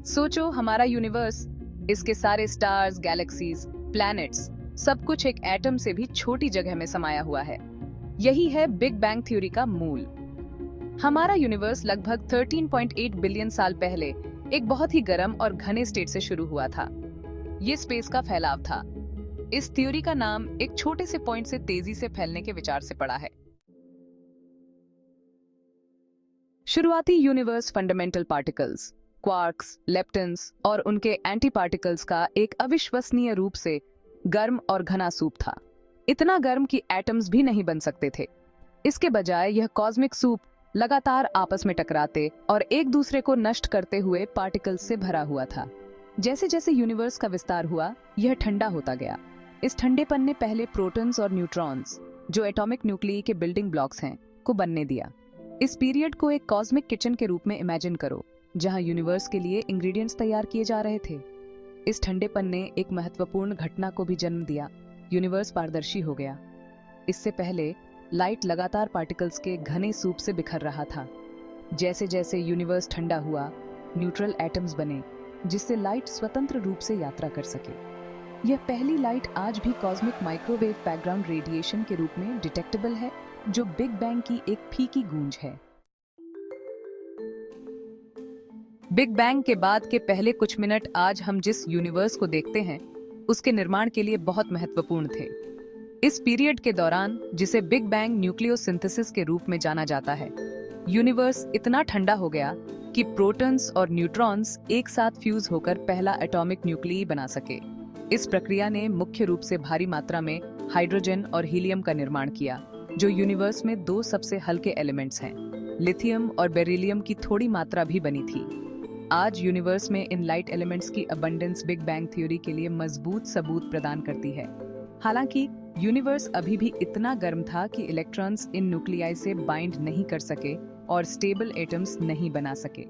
सोचो, हमारा यूनिवर्स, इसके सारे स्टार्स, गैलेक्सीज, प्लैनेट्स, सब कुछ एक एटम से भी छोटी जगह में समाया हुआ है। यही है बिग बैंग थ्योरी का मूल। हमारा यूनिवर्स लगभग 13.8 बिलियन साल पहले एक बहुत ही गर्म और घने स्टेट से शुरू हुआ था। ये स्पेस का फैलाव था। इस थ्योरी का नाम एक छोटे से पॉइंट से तेजी से फैलने के विचार से पड़ा है। शुरुआती यूनिवर्स फंडामेंटल पार्टिकल्स, क्वार्क्स, लेप्टन्स और उनके एंटी पार्टिकल्स का एक अविश्वसनीय रूप से गर्म और घना सूप था। इतना गर्म कि एटम्स भी नहीं बन सकते थे। इसके बजाय यह कॉस्मिक सूप लगातार आपस में टकराते और एक दूसरे को नष्ट करते हुए पार्टिकल्स से भरा हुआ था। जैसे जैसे यूनिवर्स का विस्तार हुआ, यह ठंडा होता गया। इस ठंडेपन ने पहले प्रोटॉन्स और न्यूट्रॉन्स, जो एटॉमिक न्यूक्लियई के बिल्डिंग ब्लॉक्स हैं, को बनने दिया। इस पीरियड को एक कॉस्मिक किचन के रूप में इमेजिन करो, जहां यूनिवर्स के लिए इंग्रेडिएंट्स तैयार किए जा रहे थे। इस ठंडेपन ने एक महत्वपूर्ण घटना को भी जन्म दिया। यूनिवर्स पारदर्शी हो गया। इससे पहले लाइट लगातार पार्टिकल्स के घने सूप से बिखर रहा था। जैसे जैसे यूनिवर्स ठंडा हुआ, न्यूट्रल एटम्स बने, जिससे लाइट स्वतंत्र रूप से यात्रा कर सके। यह पहली लाइट आज भी कॉस्मिक माइक्रोवेव बैकग्राउंड रेडिएशन के रूप में डिटेक्टेबल है, जो बिग बैंग की एक फीकी गूंज है। बिग बैंग के बाद के पहले कुछ मिनट आज हम जिस यूनिवर्स को देखते हैं, उसके निर्माण के लिए बहुत महत्वपूर्ण थे। इस पीरियड के दौरान, जिसे बिग बैंग न्यूक्लियोसिंथेसिस के रूप में जाना जाता है, यूनिवर्स इतना ठंडा हो गया कि प्रोटॉन्स और न्यूट्रॉन्स एक साथ फ्यूज होकर पहला एटॉमिक न्यूक्लियई बना सके। इस प्रक्रिया ने मुख्य रूप से भारी मात्रा में हाइड्रोजन और हीलियम का निर्माण किया, जो यूनिवर्स में दो सबसे हल्के एलिमेंट्स हैं। लिथियम और बेरिलियम की थोड़ी मात्रा भी बनी थी। आज यूनिवर्स में इन लाइट एलिमेंट्स की अबंडेंस बिग बैंग थ्योरी के लिए मजबूत सबूत प्रदान करती है। हालांकि यूनिवर्स अभी भी इतना गर्म था कि इलेक्ट्रॉन्स इन न्यूक्लियाई से बाइंड नहीं कर सके और स्टेबल एटम्स नहीं बना सके।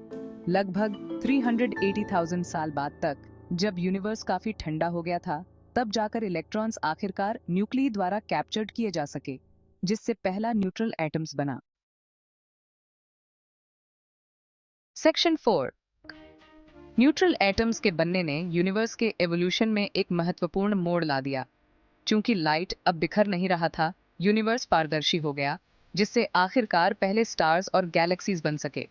लगभग 380,000 साल बाद तक, जब यूनिवर्स काफी ठंडा हो गया था, तब जाकर इलेक्ट्रॉन्स आखिरकार न्यूक्लियई द्वारा कैप्चर्ड किए जा सके, जिससे पहला न्यूट्रल एटम्स बना। सेक्शन 4। न्यूट्रल एटम्स के बनने ने यूनिवर्स के एवोल्यूशन में एक महत्वपूर्ण मोड़ ला दिया। चूंकि लाइट अब बिखर नहीं रहा था, यूनिवर्स पारदर्शी हो गया, जिससे आखिरकार पहले स्टार्स और गैलेक्सीज बन सके।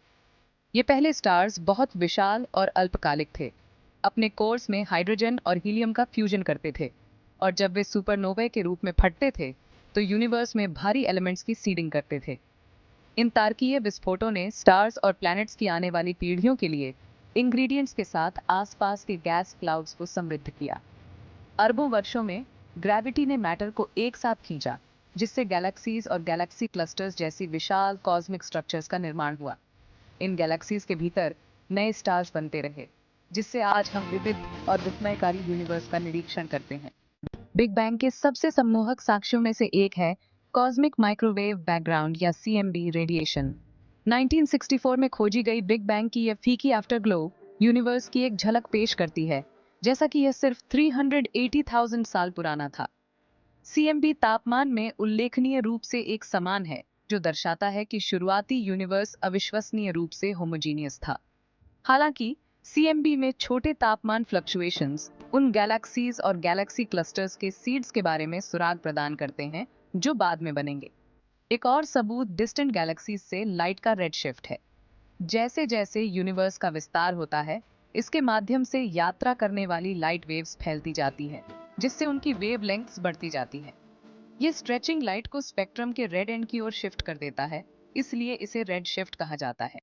ये पहले स्टार्स बहुत विशाल और अल्पकालिक थे। अपने कोर्स में हाइड्रोजन और हीलियम का फ्यूजन करते थे, और जब वे सुपरनोवा के रूप में फटते थे, तो यूनिवर्स में भारी एलिमेंट्स की सीडिंग करते थे। इन तारकीय विस्फोटों ने स्टार्स और प्लैनेट्स की आने वाली पीढ़ियों के लिए इंग्रेडिएंट्स के साथ आसपास के गैस क्लाउड्स को समृद्ध किया। अरबों वर्षों में ग्रेविटी ने मैटर को एक साथ खींचा, जिससे गैलेक्सीज और गैलेक्सी क्लस्टर्स जैसी विशाल कॉस्मिक स्ट्रक्चर्स का निर्माण हुआ। इन गैलेक्सीज के भीतर नए स्टार्स बनते रहे, जिससे आज हम विविध और विस्मयकारी यूनिवर्स का निरीक्षण करते हैं। बिग बैंग के सबसे सम्मोहक साक्ष्यों में से एक है कॉस्मिक माइक्रोवेव बैकग्राउंड या CMB रेडिएशन। 1964 में खोजी गई बिग बैंग की यह फीकी आफ्टरग्लो यूनिवर्स की एक झलक पेश करती है, जैसा कि यह सिर्फ 380,000 साल पुराना था। CMB तापमान में उल्लेखनीय रूप से एक समान है, जो दर्शाता है कि शुरुआती यूनिवर्स अविश्वसनीय रूप से होमोजीनियस था। हालांकि CMB में छोटे तापमान फ्लक्चुएशंस उन गैलेक्सीज और गैलेक्सी क्लस्टर्स के सीड्स के बारे में सुराग प्रदान करते हैं, जो बाद में बनेंगे। एक और सबूत डिस्टेंट गैलेक्सीज से लाइट का रेड शिफ्ट है। जैसे जैसे यूनिवर्स का विस्तार होता है, इसके माध्यम से यात्रा करने वाली लाइट वेव्स फैलती जाती है, जिससे उनकी वेवलेंथ्स बढ़ती जाती है। ये स्ट्रेचिंग लाइट को स्पेक्ट्रम के रेड एंड की ओर शिफ्ट कर देता है, इसलिए इसे रेड शिफ्ट कहा जाता है।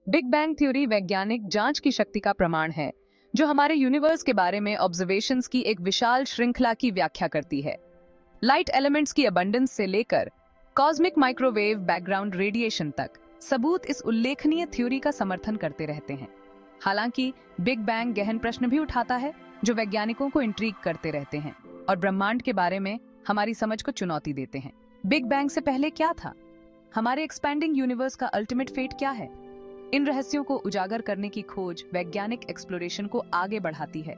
बिग बैंग थ्योरी वैज्ञानिक जांच की शक्ति का प्रमाण है, जो हमारे यूनिवर्स के बारे में ऑब्जर्वेशंस की एक विशाल श्रृंखला की व्याख्या करती है। लाइट एलिमेंट्स की अबंडेंस से लेकर कॉस्मिक माइक्रोवेव बैकग्राउंड रेडिएशन तक, सबूत इस उल्लेखनीय थ्योरी का समर्थन करते रहते हैं। हालांकि बिग बैंग गहन प्रश्न भी उठाता है, जो वैज्ञानिकों को इंट्रीग करते रहते हैं और ब्रह्मांड के बारे में हमारी समझ को चुनौती देते हैं। बिग बैंग से पहले क्या था? हमारे एक्सपैंडिंग यूनिवर्स का अल्टीमेट फेट क्या है? इन रहस्यों को उजागर करने की खोज वैज्ञानिक एक्सप्लोरेशन को आगे बढ़ाती है,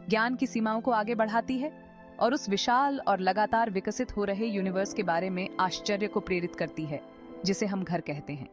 ज्ञान की सीमाओं को आगे बढ़ाती है और उस विशाल और लगातार विकसित हो रहे यूनिवर्स के बारे में आश्चर्य को प्रेरित करती है, जिसे हम घर कहते हैं।